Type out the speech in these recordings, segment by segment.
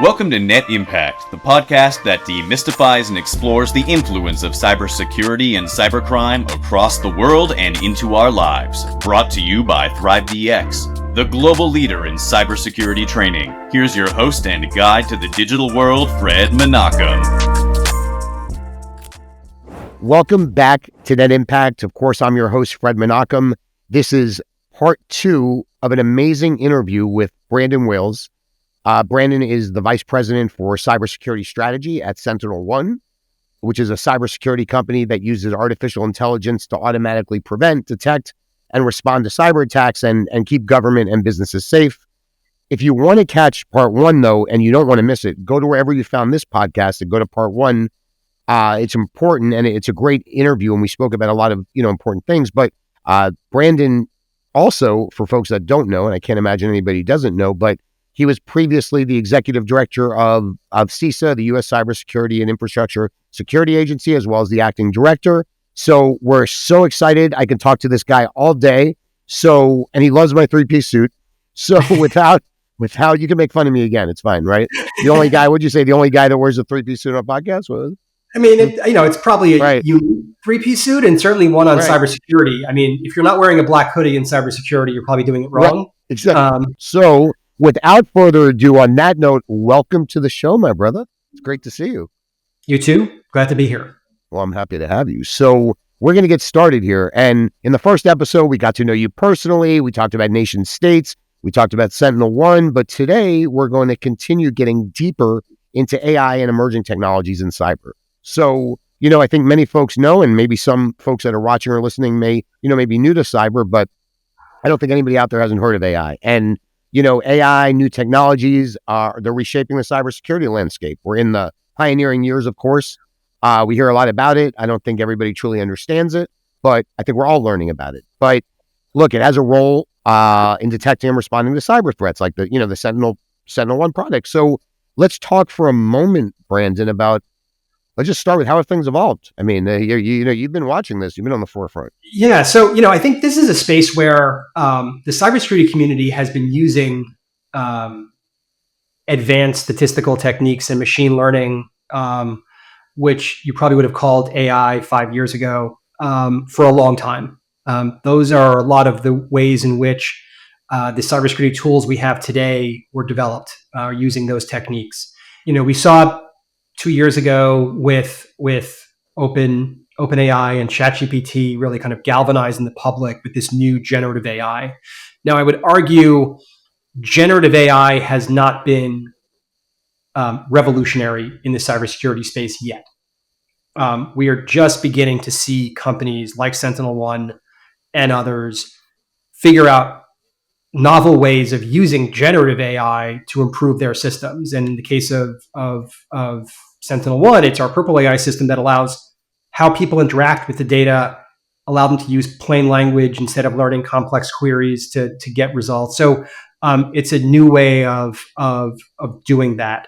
Welcome to Net Impact, the podcast that demystifies and explores the influence of cybersecurity and cybercrime across the world and into our lives. Brought to you by ThriveDX, the global leader in cybersecurity training. Here's your host and guide to the digital world, Fred Menachem. Welcome back to Net Impact. Of course, I'm your host, Fred Menachem. This is part 2 of an amazing interview with Brandon Wills. Brandon is the Vice President for Cybersecurity Strategy at SentinelOne, which is a cybersecurity company that uses artificial intelligence to automatically prevent, detect, and respond to cyber attacks and keep government and businesses safe. If you want to catch part 1, though, and you don't want to miss it, go to wherever you found this podcast and go to part 1. It's important and it's a great interview, and we spoke about a lot of important things. But Brandon also, for folks that don't know, and I can't imagine anybody doesn't know, but he was previously the executive director of CISA, the U.S. Cybersecurity and Infrastructure Security Agency, as well as the acting director. So we're so excited. I can talk to this guy all day. So, and he loves my 3-piece suit. So without, you can make fun of me again. It's fine, right? The only guy, would you say the only guy that wears a 3-piece suit on a podcast was? I mean, it's probably a unique 3-piece suit and certainly one on cybersecurity. I mean, if you're not wearing a black hoodie in cybersecurity, you're probably doing it wrong. Right. Exactly. So without further ado, on that note, welcome to the show, my brother. It's great to see you. You too. Glad to be here. Well, I'm happy to have you. So we're going to get started here. And in the first episode, we got to know you personally. We talked about nation states. We talked about SentinelOne. But today, we're going to continue getting deeper into AI and emerging technologies in cyber. So, I think many folks know, and maybe some folks that are watching or listening may be new to cyber, but I don't think anybody out there hasn't heard of AI. And, AI, new technologies, they're reshaping the cybersecurity landscape. We're in the pioneering years, of course. We hear a lot about it. I don't think everybody truly understands it, but I think we're all learning about it. But look, it has a role in detecting and responding to cyber threats like the SentinelOne product. So let's talk for a moment, Brandon, about let's just start with how have things evolved. I mean, you've been watching this. You've been on the forefront. Yeah. So, I think this is a space where the cybersecurity community has been using advanced statistical techniques and machine learning, which you probably would have called AI 5 years ago, for a long time. Those are a lot of the ways in which the cybersecurity tools we have today were developed using those techniques. We saw 2 years ago with OpenAI and ChatGPT really kind of galvanizing the public with this new generative AI. Now, I would argue generative AI has not been revolutionary in the cybersecurity space yet. We are just beginning to see companies like SentinelOne and others figure out novel ways of using generative AI to improve their systems. And in the case of SentinelOne, it's our Purple AI system that allows how people interact with the data, allow them to use plain language instead of learning complex queries to get results. So it's a new way of doing that.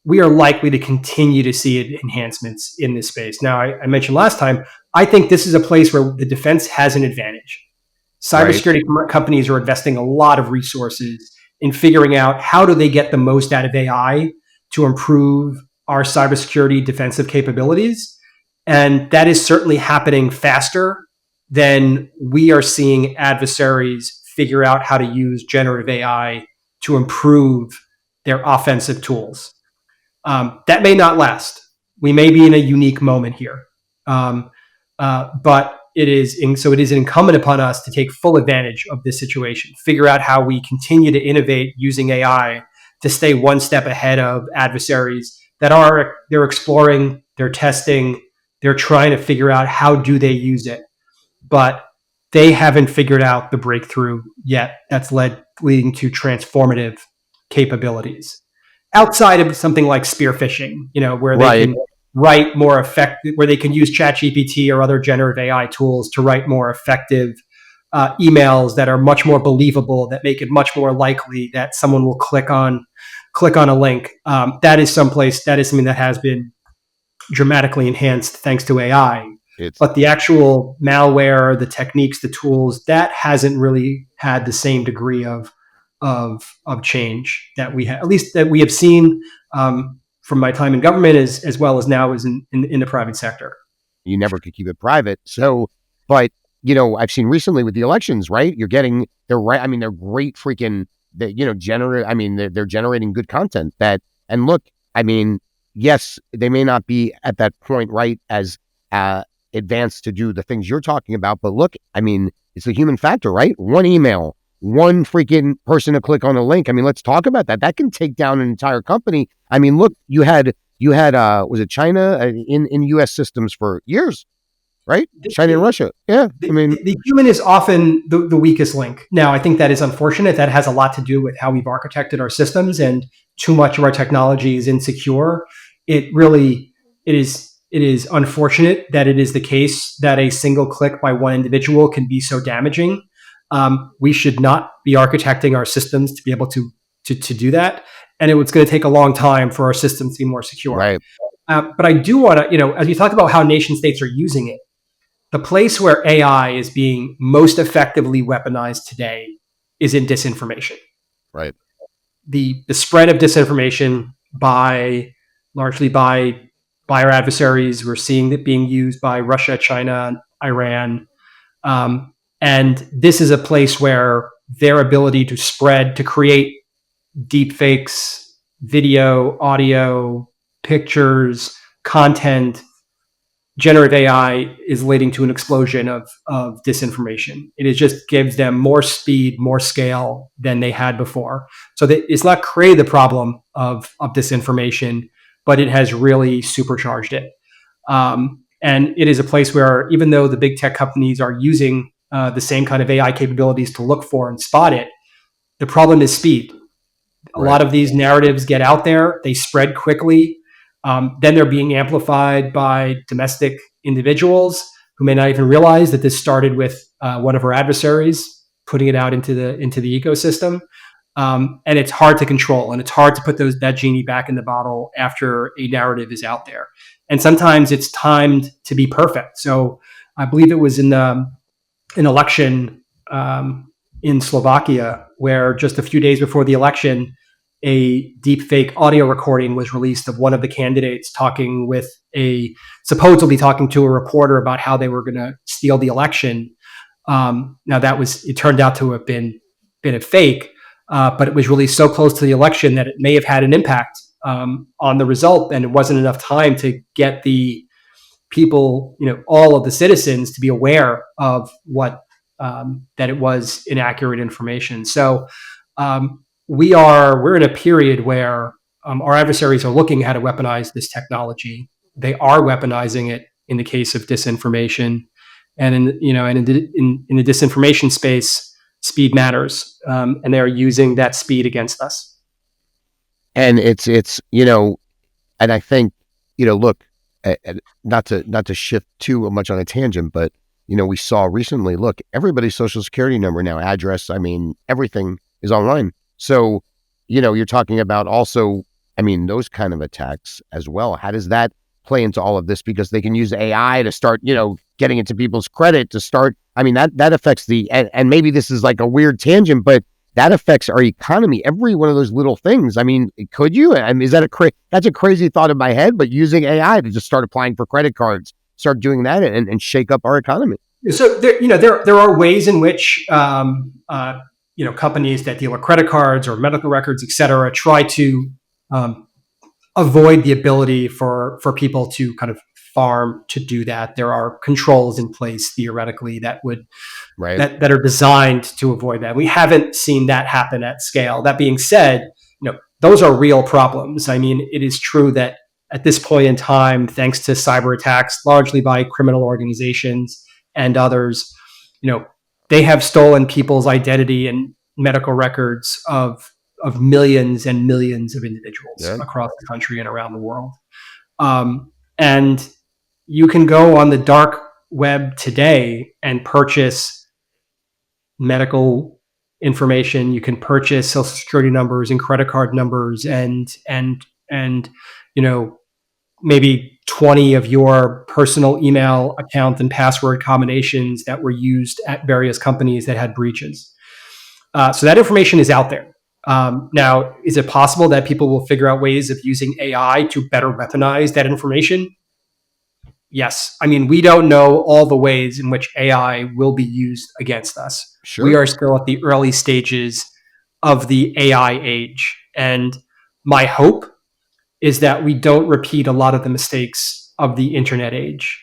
We are likely to continue to see enhancements in this space. Now, I mentioned last time, I think this is a place where the defense has an advantage. Cybersecurity companies are investing a lot of resources in figuring out how do they get the most out of AI to improve our cybersecurity defensive capabilities. And that is certainly happening faster than we are seeing adversaries figure out how to use generative AI to improve their offensive tools. That may not last. We may be in a unique moment here. But it is incumbent upon us to take full advantage of this situation, figure out how we continue to innovate using AI to stay one step ahead of adversaries they're exploring, they're testing, they're trying to figure out how do they use it, but they haven't figured out the breakthrough yet that's leading to transformative capabilities outside of something like spear phishing, where they can write more effective, where they can use ChatGPT or other generative AI tools to write more effective emails that are much more believable, that make it much more likely that someone will click on a link. That is something that has been dramatically enhanced thanks to AI. But the actual malware, the techniques, the tools, that hasn't really had the same degree of of change that we have, at least that we have seen from my time in government as well as now as in the private sector. You never could keep it private. So, but I've seen recently with the elections, right? They're right. I mean, they're great freaking, they're generating good content and look, I mean, yes, they may not be at that point, right, as advanced to do the things you're talking about, but look, I mean, it's the human factor, right? One email, one freaking person to click on a link. I mean, let's talk about that. That can take down an entire company. I mean, look, you had was it China in U.S. systems for years, right? China and Russia. Yeah. The human is often the weakest link. Now, I think that is unfortunate. That has a lot to do with how we've architected our systems, and too much of our technology is insecure. It is unfortunate that it is the case that a single click by one individual can be so damaging. We should not be architecting our systems to be able to do that. And it's going to take a long time for our systems to be more secure. Right. But I do want to, as you talk about how nation states are using it, the place where AI is being most effectively weaponized today is in disinformation. Right. The spread of disinformation largely by our adversaries. We're seeing it being used by Russia, China, Iran. And this is a place where their ability to create deep fakes, video, audio, pictures, content, generative AI is leading to an explosion of disinformation. It just gives them more speed, more scale than they had before. So it's not created the problem of disinformation, but it has really supercharged it. And it is a place where, even though the big tech companies are using the same kind of AI capabilities to look for and spot it, the problem is speed. A lot of these narratives get out there, they spread quickly. Then they're being amplified by domestic individuals who may not even realize that this started with one of our adversaries putting it out into the ecosystem. And it's hard to control, and it's hard to put that genie back in the bottle after a narrative is out there. And sometimes it's timed to be perfect. So I believe it was in an election in Slovakia, where just a few days before the election, a deepfake audio recording was released of one of the candidates supposedly talking to a reporter about how they were going to steal the election. Now it turned out to have been a fake, but it was released so close to the election that it may have had an impact on the result, and it wasn't enough time to get the people, all of the citizens, to be aware of that it was inaccurate information. So we're in a period where our adversaries are looking how to weaponize this technology. They are weaponizing it in the case of disinformation, and in the disinformation space, speed matters, and they are using that speed against us. And it's and I think look, not to shift too much on a tangent, but we saw recently, look, everybody's social security number now, address, I mean, everything is online. So, you're talking about also, I mean, those kind of attacks as well. How does that play into all of this? Because they can use AI to start, getting into people's credit to start. I mean, that affects and maybe this is like a weird tangent, but that affects our economy. Every one of those little things. I mean, could you? I mean, that's a crazy thought in my head, but using AI to just start applying for credit cards, start doing that and shake up our economy. So there are ways in which companies that deal with credit cards or medical records, et cetera, try to avoid the ability for people to kind of farm to do that. There are controls in place theoretically that are designed to avoid that. We haven't seen that happen at scale. That being said, those are real problems. I mean, it is true that at this point in time, thanks to cyber attacks, largely by criminal organizations and others, they have stolen people's identity and medical records of millions and millions of individuals across the country and around the world. And you can go on the dark web today and purchase medical information. You can purchase social security numbers and credit card numbers and maybe 20 of your personal email account and password combinations that were used at various companies that had breaches. So that information is out there. Now, is it possible that people will figure out ways of using AI to better weaponize that information? Yes. I mean, we don't know all the ways in which AI will be used against us. Sure. We are still at the early stages of the AI age. And my hope is that we don't repeat a lot of the mistakes of the internet age.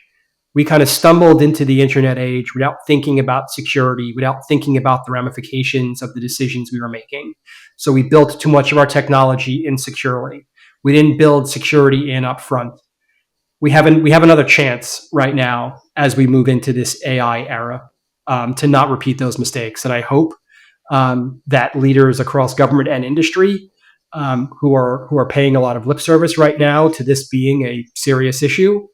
We kind of stumbled into the internet age without thinking about security, without thinking about the ramifications of the decisions we were making. So we built too much of our technology insecurely. We didn't build security in upfront. We have another chance right now as we move into this AI era to not repeat those mistakes. And I hope that leaders across government and industry who are paying a lot of lip service right now to this being a serious issue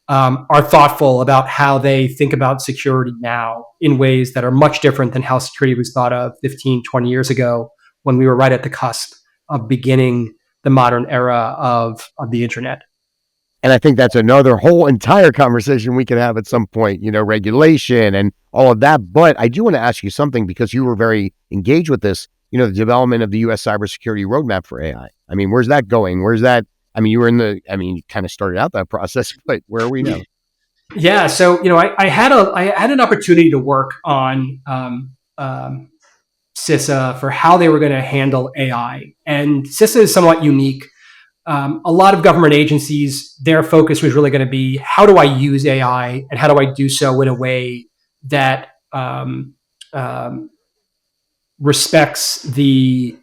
are thoughtful about how they think about security now in ways that are much different than how security was thought of 15, 20 years ago when we were right at the cusp of beginning the modern era of the internet. And I think that's another whole entire conversation we could have at some point, regulation and all of that. But I do want to ask you something because you were very engaged with this, the development of the U.S. cybersecurity roadmap for AI. I mean, where's that going? Where's that? I mean, you kind of started out that process, but where are we now? Yeah. So, I had an opportunity to work on CISA for how they were going to handle AI. And CISA is somewhat unique. A lot of government agencies, their focus was really going to be, how do I use AI and how do I do so in a way that respects the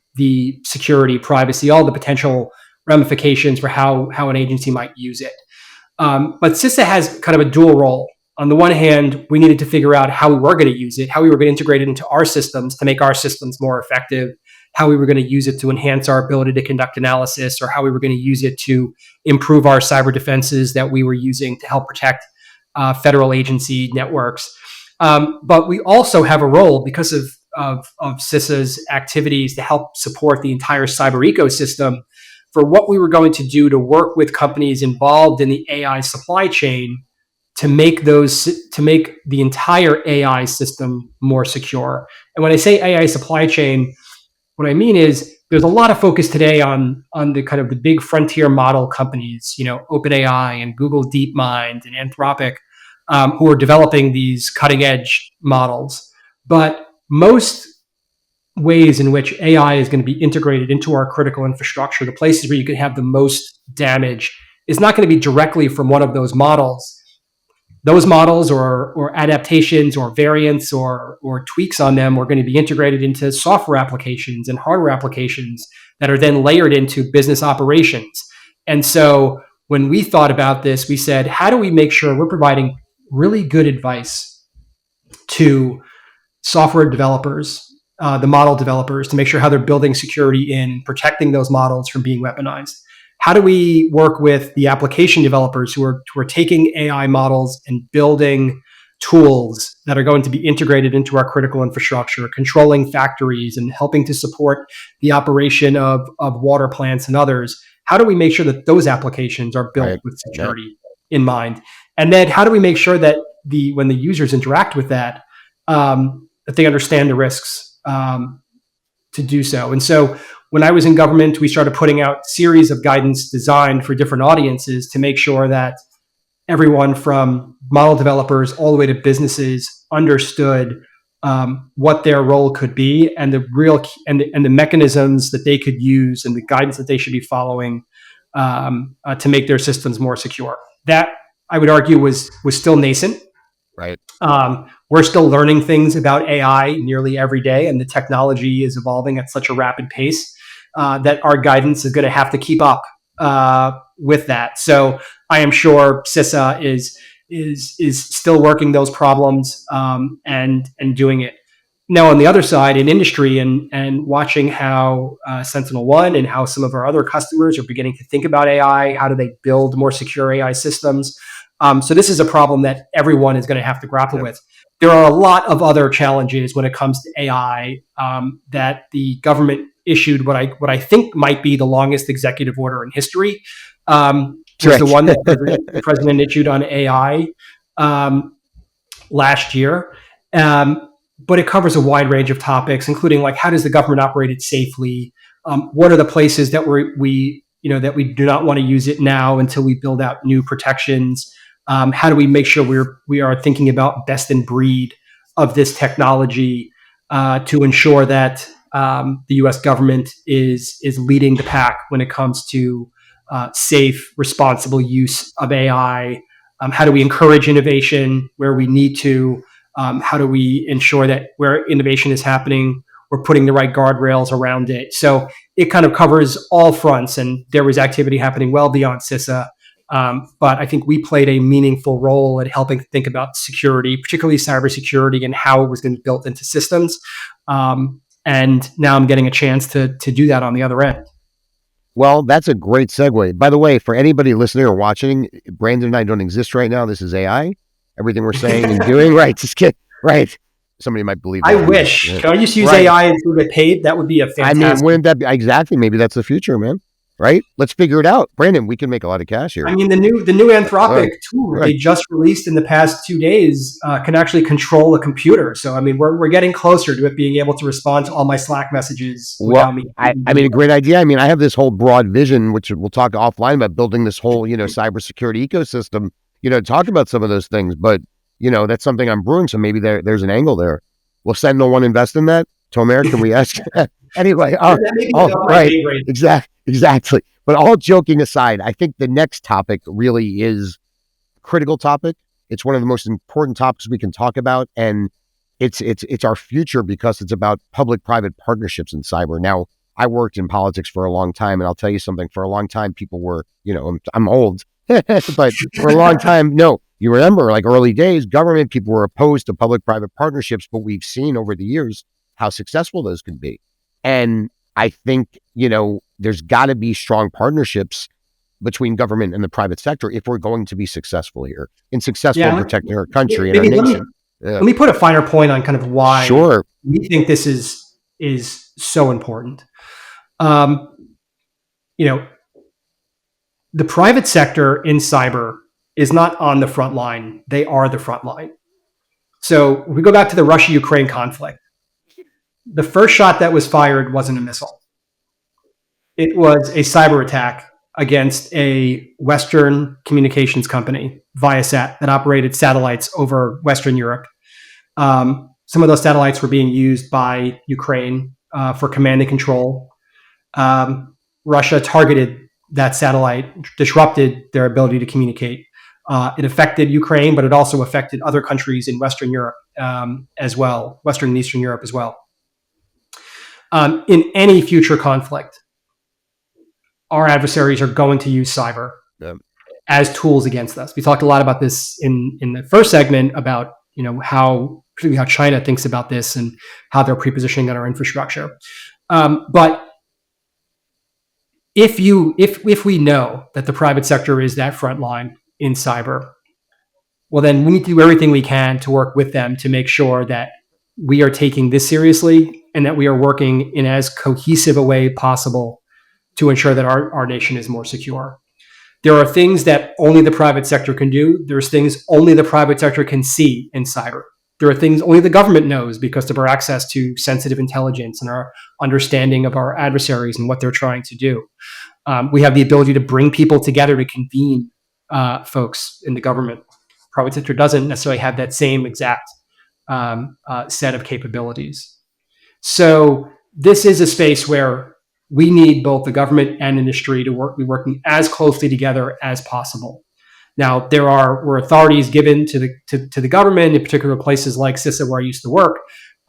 security, privacy, all the potential ramifications for how an agency might use it. But CISA has kind of a dual role. On the one hand, we needed to figure out how we were going to use it, how we were going to integrate it into our systems to make our systems more effective, how we were going to use it to enhance our ability to conduct analysis, or how we were going to use it to improve our cyber defenses that we were using to help protect federal agency networks. But we also have a role because of CISA's activities to help support the entire cyber ecosystem for what we were going to do to work with companies involved in the AI supply chain to make the entire AI system more secure. And when I say AI supply chain, what I mean is there's a lot of focus today on the kind of the big frontier model companies, OpenAI and Google DeepMind and Anthropic, who are developing these cutting edge models. But most ways in which AI is going to be integrated into our critical infrastructure, the places where you could have the most damage, is not going to be directly from one of those models. Those models or adaptations or variants or tweaks on them are going to be integrated into software applications and hardware applications that are then layered into business operations. And so when we thought about this, we said, how do we make sure we're providing really good advice to software developers, the model developers, to make sure how they're building security in protecting those models from being weaponized? How do we work with the application developers who are taking AI models and building tools that are going to be integrated into our critical infrastructure, controlling factories and helping to support the operation of water plants and others? How do we make sure that those applications are built with security in mind? And then how do we make sure that when the users interact with that they understand the risks to do so? And so when I was in government, we started putting out series of guidance designed for different audiences to make sure that everyone from model developers all the way to businesses understood what their role could be and the mechanisms that they could use and the guidance that they should be following to make their systems more secure. That, I would argue, was still nascent. Right. We're still learning things about AI nearly every day, and the technology is evolving at such a rapid pace that our guidance is going to have to keep up with that. So I am sure CISA is still working those problems and doing it. Now, on the other side, in industry and watching how SentinelOne and how some of our other customers are beginning to think about AI, how do they build more secure AI systems? So this is a problem that everyone is going to have to grapple with. There are a lot of other challenges when it comes to AI that the government issued what I think might be the longest executive order in history. Was the one that the president issued on AI last year. but it covers a wide range of topics, including like how does the government operate it safely? What are the places that we that we do not want to use it now until we build out new protections? How do we make sure we are thinking about best in breed of this technology to ensure that the U.S. government is leading the pack when it comes to safe, responsible use of AI? How do we encourage innovation where we need to? How do we ensure that where innovation is happening, we're putting the right guardrails around it? So it kind of covers all fronts, and there was activity happening well beyond CISA. But I think we played a meaningful role in helping think about security, particularly cybersecurity, and how it was going to be built into systems. And now I'm getting a chance to do that on the other end. Well, that's a great segue. By the way, for anybody listening or watching, Brandon and I don't exist right now. This is AI. Everything we're saying and doing, right? Just kidding, right? Somebody might believe that. I wish. Yeah. Can I just use AI and get paid? That would be a fantastic. I mean, wouldn't that be exactly? Maybe that's the future, man. Right? Let's figure it out, Brandon. We can make a lot of cash here. I mean, the new Anthropic tool they just released in the past 2 days can actually control a computer. So I mean, we're getting closer to it being able to respond to all my Slack messages without me. I mean, a great idea. I mean, I have this whole broad vision, which we'll talk offline about, building this whole cybersecurity ecosystem. Talk about some of those things, but that's something I'm brewing. So maybe there's an angle there. Will SentinelOne invest in that? Tomer, can we ask? Anyway, right, exactly. But all joking aside, I think the next topic really is a critical topic. It's one of the most important topics we can talk about, and it's our future because it's about public-private partnerships in cyber. Now, I worked in politics for a long time, and I'll tell you something. For a long time, people were, I'm old, but for a long time, no. You remember, like early days, government people were opposed to public-private partnerships, but we've seen over the years how successful those can be. And I think, there's got to be strong partnerships between government and the private sector if we're going to be successful here and successful in protecting our country and our nation. Let me put a finer point on kind of why we think this is so important. The private sector in cyber is not on the front line. They are the front line. So if we go back to the Russia-Ukraine conflict, the first shot that was fired wasn't a missile. It was a cyber attack against a Western communications company, Viasat, that operated satellites over Western Europe. Some of those satellites were being used by Ukraine for command and control. Russia targeted that satellite, disrupted their ability to communicate. It affected Ukraine, but it also affected other countries in Western Europe as well, Western and Eastern Europe as well. In any future conflict, our adversaries are going to use cyber as tools against us. We talked a lot about this in the first segment about particularly how China thinks about this and how they're prepositioning on our infrastructure. But if we know that the private sector is that front line in cyber, well, then we need to do everything we can to work with them to make sure that we are taking this seriously and that we are working in as cohesive a way possible to ensure that our nation is more secure. There are things that only the private sector can do. There's things only the private sector can see in cyber. There are things only the government knows because of our access to sensitive intelligence and our understanding of our adversaries and what they're trying to do. We have the ability to bring people together to convene folks in the government. Private sector doesn't necessarily have that same exact set of capabilities. So this is a space where we need both the government and industry to be working as closely together as possible. Now, there were authorities given to the government, in particular places like CISA, where I used to work,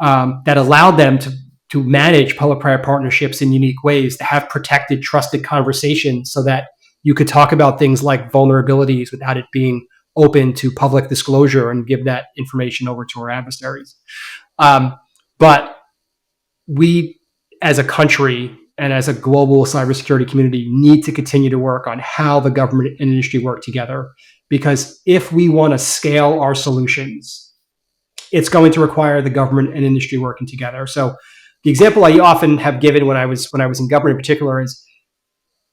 that allowed them to manage public-private partnerships in unique ways, to have protected, trusted conversations so that you could talk about things like vulnerabilities without it being open to public disclosure and give that information over to our adversaries. But we, as a country and as a global cybersecurity community, need to continue to work on how the government and industry work together. Because if we want to scale our solutions, it's going to require the government and industry working together. So the example I often have given when I was in government in particular is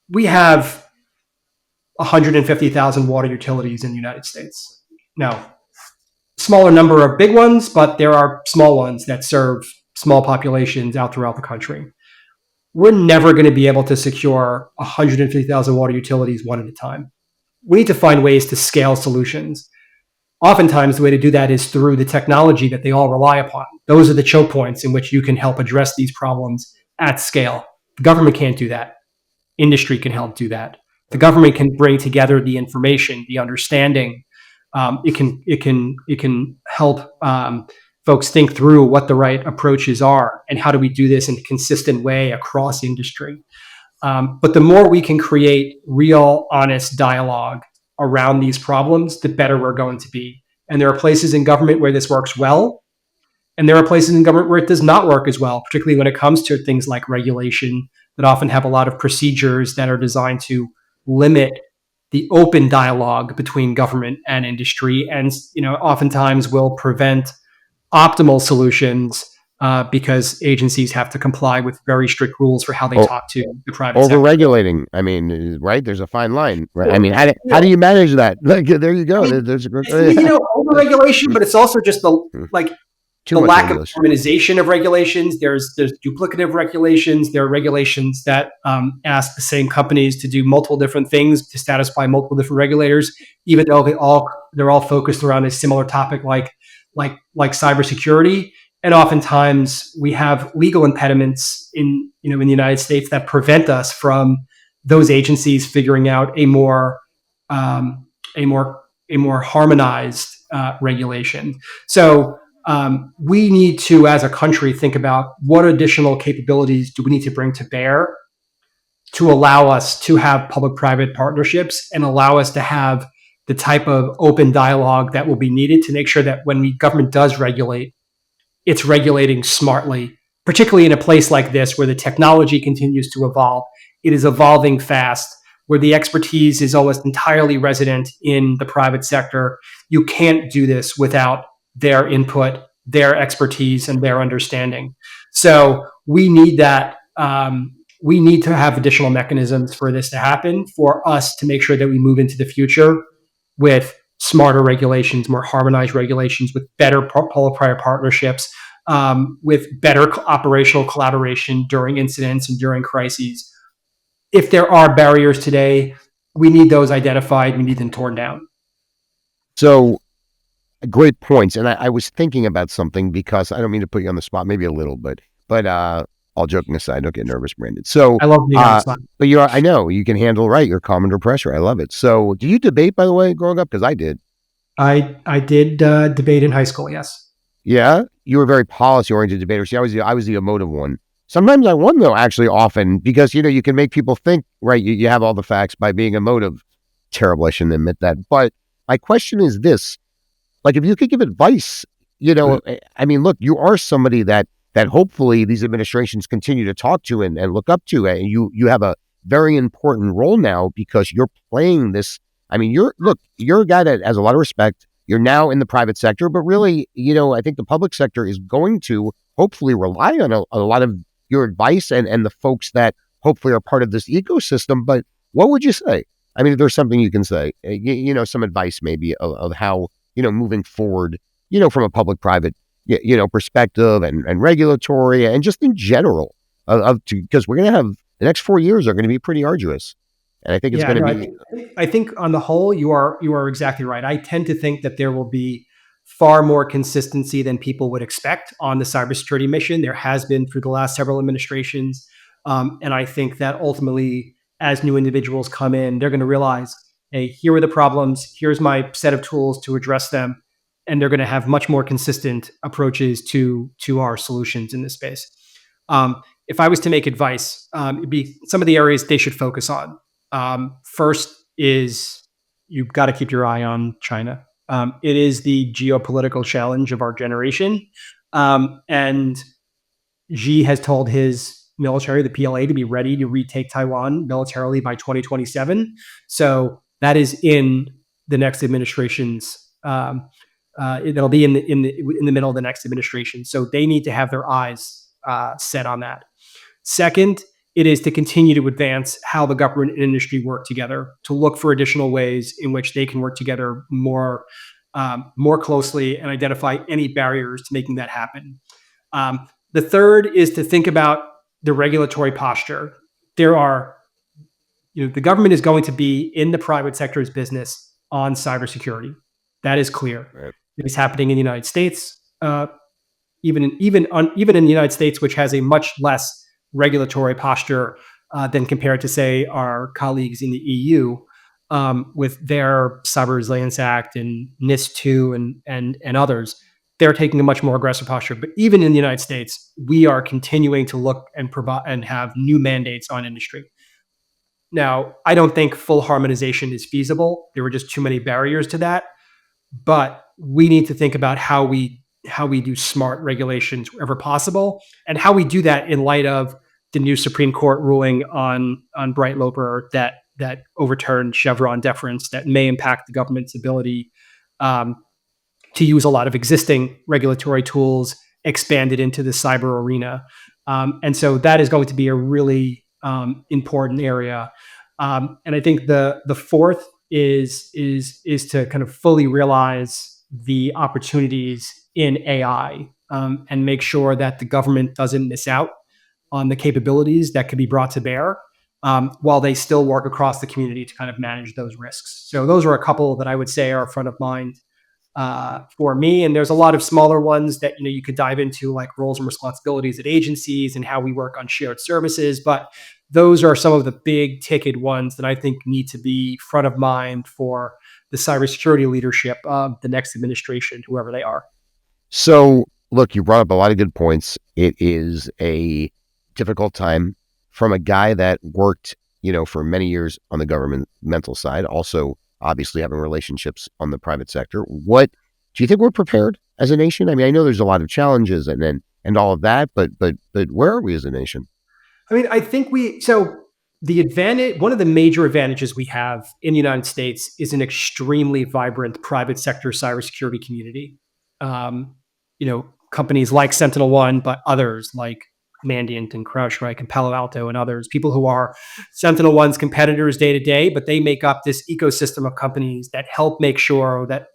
we have 150,000 water utilities in the United States. Now, smaller number of big ones, but there are small ones that serve small populations out throughout the country. We're never going to be able to secure 150,000 water utilities one at a time. We need to find ways to scale solutions. Oftentimes, the way to do that is through the technology that they all rely upon. Those are the choke points in which you can help address these problems at scale. The government can't do that. Industry can help do that. The government can bring together the information, the understanding. It can help folks think through what the right approaches are and how do we do this in a consistent way across industry. But the more we can create real, honest dialogue around these problems, the better we're going to be. And there are places in government where this works well, and there are places in government where it does not work as well, particularly when it comes to things like regulation that often have a lot of procedures that are designed to limit the open dialogue between government and industry, and oftentimes will prevent optimal solutions because agencies have to comply with very strict rules for how they talk to the private sector. Over-regulating. I mean, right? There's a fine line, right? I mean, how do you manage that? Like, there you go. There's over-regulation, but it's also just the lack of harmonization of regulations. There's duplicative regulations. There are regulations that ask the same companies to do multiple different things to satisfy multiple different regulators, even though they're all focused around a similar topic like cybersecurity. And oftentimes we have legal impediments in the United States that prevent us from those agencies figuring out a more harmonized regulation. So we need to, as a country, think about what additional capabilities do we need to bring to bear to allow us to have public-private partnerships and allow us to have the type of open dialogue that will be needed to make sure that when government does regulate, it's regulating smartly, particularly in a place like this where the technology continues to evolve. It is evolving fast, where the expertise is almost entirely resident in the private sector. You can't do this without their input, their expertise, and their understanding. So we need that. We need to have additional mechanisms for this to happen, for us to make sure that we move into the future with smarter regulations, more harmonized regulations, with better public-private partnerships, with better operational collaboration during incidents and during crises. If there are barriers today, we need those identified. We need them torn down. So, great points. And I was thinking about something, because I don't mean to put you on the spot, maybe a little bit, but all joking aside, don't get nervous, Brandon. So I love being on the spot. But I know you can handle, right? You're calm under pressure. I love it. So do you debate, by the way, growing up? Because I did. I did debate in high school. Yes. Yeah, you were a very policy-oriented debater. See, I was the emotive one. Sometimes I won, though, actually, often, because you can make people think, right? You have all the facts by being emotive. Terrible. I shouldn't admit that. But my question is this: like, if you could give advice, I mean, look, you are somebody that hopefully these administrations continue to talk to and look up to, and you have a very important role now, because you're playing this. I mean, you're a guy that has a lot of respect. You're now in the private sector, but really, I think the public sector is going to hopefully rely on a lot of your advice and the folks that hopefully are part of this ecosystem. But what would you say? I mean, if there's something you can say, some advice maybe of how, moving forward, from a public-private, perspective and regulatory, and just in general, because we're going to have the next 4 years are going to be pretty arduous. And I think it's going to be. I think on the whole, you are exactly right. I tend to think that there will be far more consistency than people would expect on the cybersecurity mission. There has been through the last several administrations. And I think that ultimately, as new individuals come in, they're going to realize, hey, here are the problems. Here's my set of tools to address them. And they're going to have much more consistent approaches to our solutions in this space. If I was to make advice, it'd be some of the areas they should focus on. First is you've got to keep your eye on China. It is the geopolitical challenge of our generation. And Xi has told his military, the PLA, to be ready to retake Taiwan militarily by 2027. So that is in the next administration's. It'll be in the middle of the next administration. So they need to have their eyes set on that. Second, it is to continue to advance how the government and industry work together, to look for additional ways in which they can work together more more closely and identify any barriers to making that happen. The third is to think about the regulatory posture. The government is going to be in the private sector's business on cybersecurity. That is clear. Right. It is happening in the United States, even in the United States, which has a much less regulatory posture than compared to, say, our colleagues in the EU, with their Cyber Resilience Act and NIS2 and others. They're taking a much more aggressive posture. But even in the United States, we are continuing to look and provide and have new mandates on industry. Now, I don't think full harmonization is feasible. There were just too many barriers to that. But we need to think about how we do smart regulations wherever possible, and how we do that in light of the new Supreme Court ruling on Bright Loper that overturned Chevron deference that may impact the government's ability to use a lot of existing regulatory tools expanded into the cyber arena. And so that is going to be a really important area. And I think the fourth is to kind of fully realize the opportunities in AI, and make sure that the government doesn't miss out on the capabilities that could be brought to bear, while they still work across the community to kind of manage those risks. So those are a couple that I would say are front of mind for me. And there's a lot of smaller ones that you could dive into, like roles and responsibilities at agencies and how we work on shared services. But those are some of the big ticket ones that I think need to be front of mind for the cybersecurity leadership of the next administration, whoever they are. So, look, you brought up a lot of good points. It is a difficult time from a guy that worked, for many years on the governmental side, also obviously having relationships on the private sector. What do you think we're prepared as a nation? I mean, I know there's a lot of challenges and all of that, but where are we as a nation? I mean, I think one of the major advantages we have in the United States is an extremely vibrant private sector cybersecurity community. Companies like SentinelOne, but others like Mandiant and CrowdStrike and Palo Alto and others, people who are SentinelOne's competitors day to day, but they make up this ecosystem of companies that help make sure that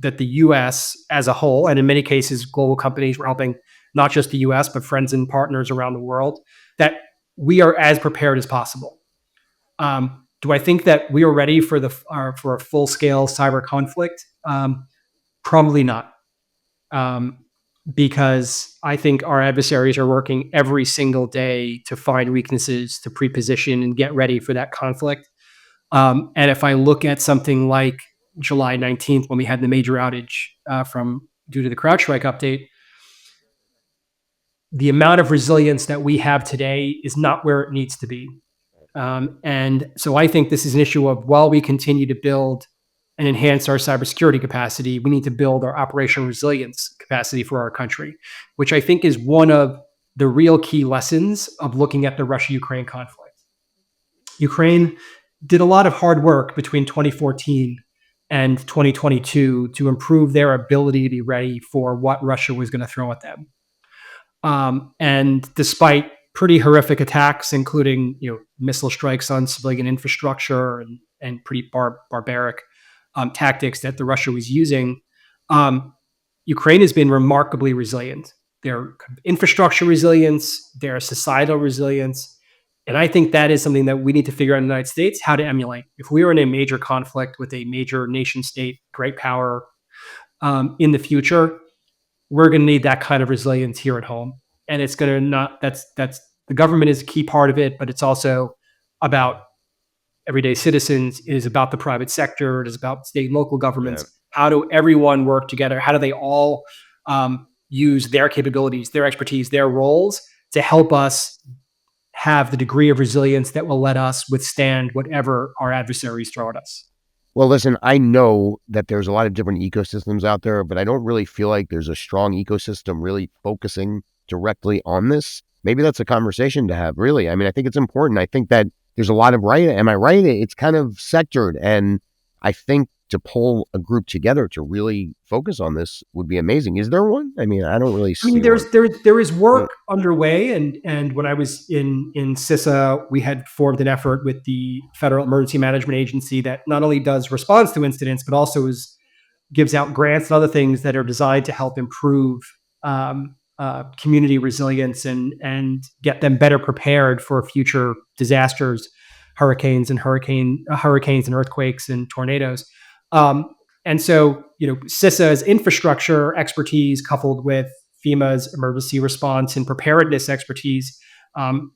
the U.S. as a whole, and in many cases, global companies, we're helping not just the U.S., but friends and partners around the world, that we are as prepared as possible. Do I think that we are ready for a full-scale cyber conflict? Probably not. Because I think our adversaries are working every single day to find weaknesses, to pre-position and get ready for that conflict. And if I look at something like July 19th, when we had the major outage due to the CrowdStrike update, the amount of resilience that we have today is not where it needs to be. And so I think this is an issue of, while we continue to build and enhance our cybersecurity capacity, we need to build our operational resilience capacity for our country, which I think is one of the real key lessons of looking at the Russia-Ukraine conflict. Ukraine did a lot of hard work between 2014 and 2022 to improve their ability to be ready for what Russia was going to throw at them. And despite pretty horrific attacks, including missile strikes on civilian infrastructure and pretty barbaric tactics that the Russia was using, Ukraine has been remarkably resilient. Their infrastructure resilience, their societal resilience, and I think that is something that we need to figure out in the United States how to emulate. If we are in a major conflict with a major nation state, great power, in the future, we're going to need that kind of resilience here at home. And it's going to not. That's the government is a key part of it, but it's also about everyday citizens. It is about the private sector. It is about state and local governments. Yeah. How do everyone work together? How do they all use their capabilities, their expertise, their roles to help us have the degree of resilience that will let us withstand whatever our adversaries throw at us? Well, listen, I know that there's a lot of different ecosystems out there, but I don't really feel like there's a strong ecosystem really focusing directly on this. Maybe that's a conversation to have, really. I mean, I think it's important. I think that there's a lot of am I right? It's kind of sectored. And I think to pull a group together to really focus on this would be amazing. Is there one? I mean, I don't really see there is work underway. And when I was in CISA, we had formed an effort with the Federal Emergency Management Agency that not only does response to incidents, but also is gives out grants and other things that are designed to help improve community resilience and get them better prepared for future disasters, hurricanes and earthquakes and tornadoes. And so, CISA's infrastructure expertise coupled with FEMA's emergency response and preparedness expertise,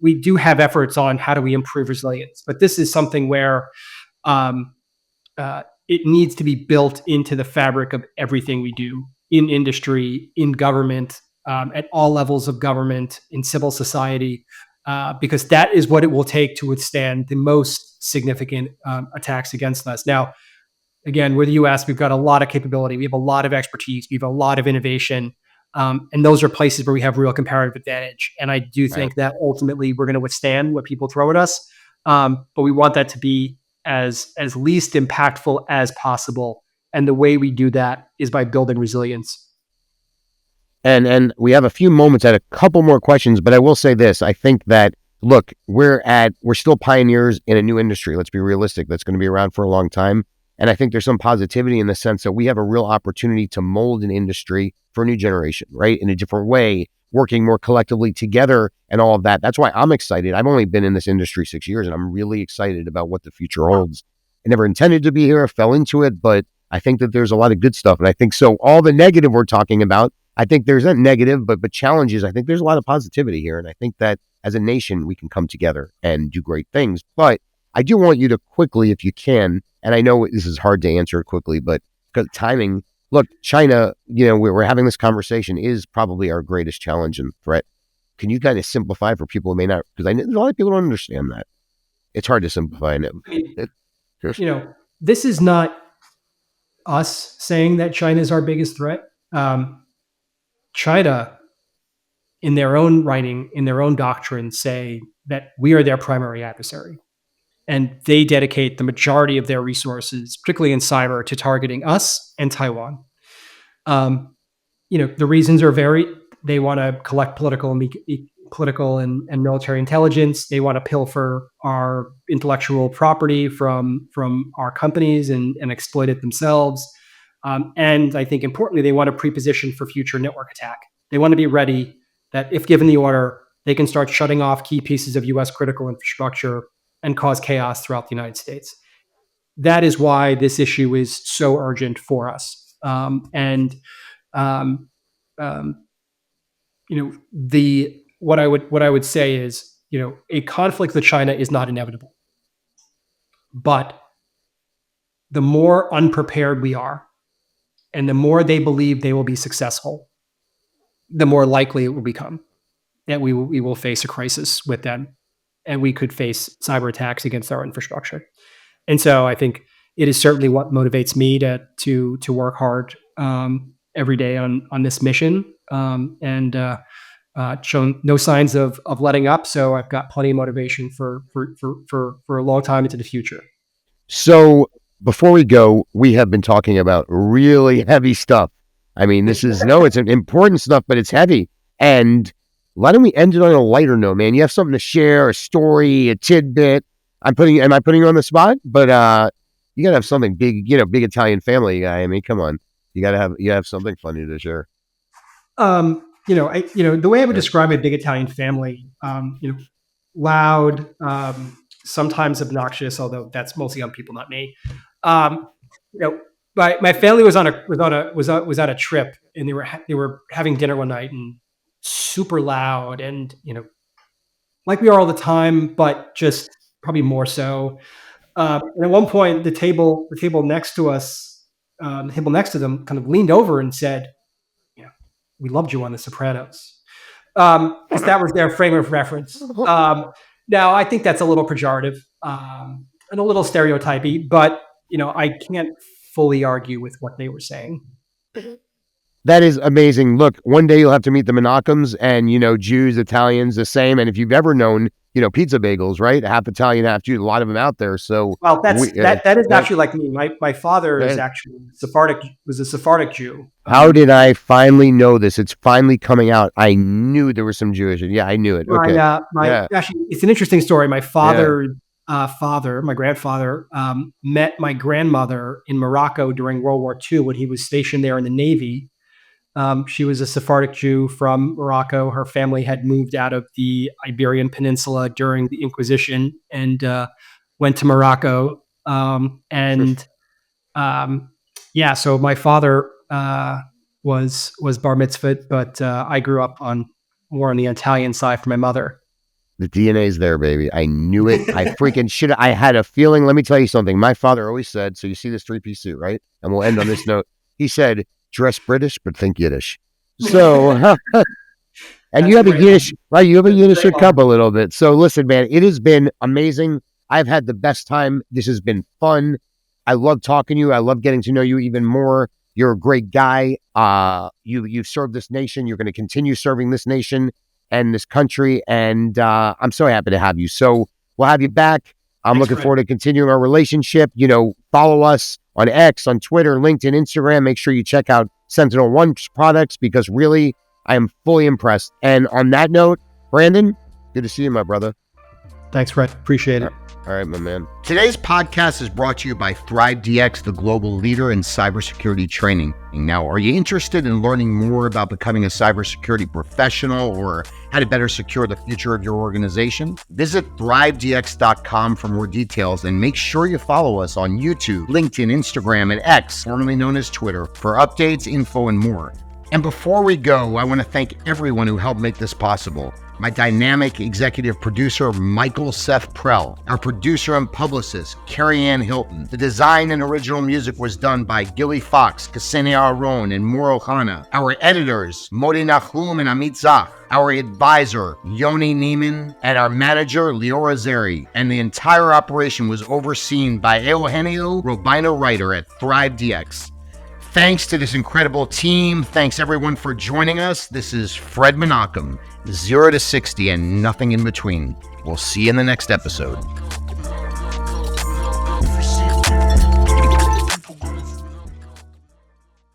we do have efforts on how do we improve resilience. But this is something where it needs to be built into the fabric of everything we do in industry, in government, at all levels of government, in civil society, because that is what it will take to withstand the most significant attacks against us. Now, again, we're the US, we've got a lot of capability, we have a lot of expertise, we have a lot of innovation, and those are places where we have real comparative advantage. And I do think that ultimately we're going to withstand what people throw at us, but we want that to be as least impactful as possible. And the way we do that is by building resilience. And we have a few moments at a couple more questions, but I will say this. I think that, look, we're still pioneers in a new industry. Let's be realistic. That's going to be around for a long time. And I think there's some positivity in the sense that we have a real opportunity to mold an industry for a new generation, right? In a different way, working more collectively together and all of that. That's why I'm excited. I've only been in this industry 6 years and I'm really excited about what the future holds. I never intended to be here. I fell into it, but I think that there's a lot of good stuff. And I think so all the negative we're talking about, I think there's not negative, but challenges. I think there's a lot of positivity here. And I think that as a nation, we can come together and do great things. But I do want you to quickly, if you can, and I know this is hard to answer quickly, but because timing, look, China, we're having this conversation, is probably our greatest challenge and threat. Can you kind of simplify for people who may not, because I know a lot of people don't understand that. It's hard to simplify. This is not us saying that China is our biggest threat. China, in their own writing, in their own doctrine, say that we are their primary adversary. And they dedicate the majority of their resources, particularly in cyber, to targeting us and Taiwan. The reasons are varied. They want to collect political and military intelligence. They want to pilfer our intellectual property from our companies and exploit it themselves. And I think importantly, they want to preposition for future network attack. They want to be ready that if given the order, they can start shutting off key pieces of US critical infrastructure and cause chaos throughout the United States. That is why this issue is so urgent for us. What I would say is, a conflict with China is not inevitable, but the more unprepared we are, and the more they believe they will be successful, the more likely it will become that we will face a crisis with them, and we could face cyber attacks against our infrastructure. And so I think it is certainly what motivates me to work hard every day on this mission, and shown no signs of letting up. So I've got plenty of motivation for a long time into the future. So before we go, we have been talking about really heavy stuff. I mean, it's an important stuff, but it's heavy. And why don't we end it on a lighter note, man? You have something to share, a story, a tidbit. Am I putting you on the spot? But you gotta have something big, big Italian family guy. I mean, come on. You have something funny to share. The way I would describe a big Italian family, loud, sometimes obnoxious, although that's mostly on people, not me. My family was on a trip, and they were having dinner one night, and super loud, and like we are all the time, but just probably more so. And at one point, the table next to us, the table next to them, kind of leaned over and said, "We loved you on The Sopranos." Because that was their frame of reference. Now, I think that's a little pejorative and a little stereotypy, but I can't fully argue with what they were saying. That is amazing. Look, one day you'll have to meet the Menachems, and Jews, Italians, the same. And if you've ever known, pizza bagels, right? Half Italian, half Jew. A lot of them out there. So well, that is actually like me. My father is actually was a Sephardic Jew. How did I finally know this? It's finally coming out. I knew there was some Jewish. Yeah, I knew it. Okay. Actually, it's an interesting story. My father father, my grandfather, met my grandmother in Morocco during World War II when he was stationed there in the Navy. She was a Sephardic Jew from Morocco. Her family had moved out of the Iberian Peninsula during the Inquisition and went to Morocco. So my father was bar mitzvahed, but I grew up more on the Italian side for my mother. The DNA's there, baby. I knew it. I freaking shit. I had a feeling. Let me tell you something. My father always said, so you see this 3-piece suit, right? And we'll end on this note. He said, dress British, but think Yiddish. So, and you have a Yiddish, right? You have a Yiddish cup a little bit. So listen, man, it has been amazing. I've had the best time. This has been fun. I love talking to you. I love getting to know you even more. You're a great guy. You've served this nation. You're going to continue serving this nation and this country. And I'm so happy to have you. So we'll have you back. I'm looking forward to continuing our relationship. Follow us on X, on Twitter, LinkedIn, Instagram. Make sure you check out SentinelOne's products because really, I am fully impressed. And on that note, Brandon, good to see you, my brother. Thanks, Fred. Appreciate it. All right, my man. Today's podcast is brought to you by ThriveDX, the global leader in cybersecurity training. Now, are you interested in learning more about becoming a cybersecurity professional or how to better secure the future of your organization? Visit thrivedx.com for more details and make sure you follow us on YouTube, LinkedIn, Instagram, and X, formerly known as Twitter, for updates, info, and more. And before we go, I want to thank everyone who helped make this possible. My dynamic executive producer, Michael Seth Prell, our producer and publicist, Carrie Ann Hilton. The design and original music was done by Gilly Fox, Ksenia Aron, and Moro Khana. Our editors, Modi Nachum and Amit Zach. Our advisor, Yoni Neiman, and our manager, Liora Zeri. And the entire operation was overseen by Eugenio Robino Writer at ThriveDX. Thanks to this incredible team. Thanks everyone for joining us. This is Fred Menachem, 0 to 60 and nothing in between. We'll see you in the next episode.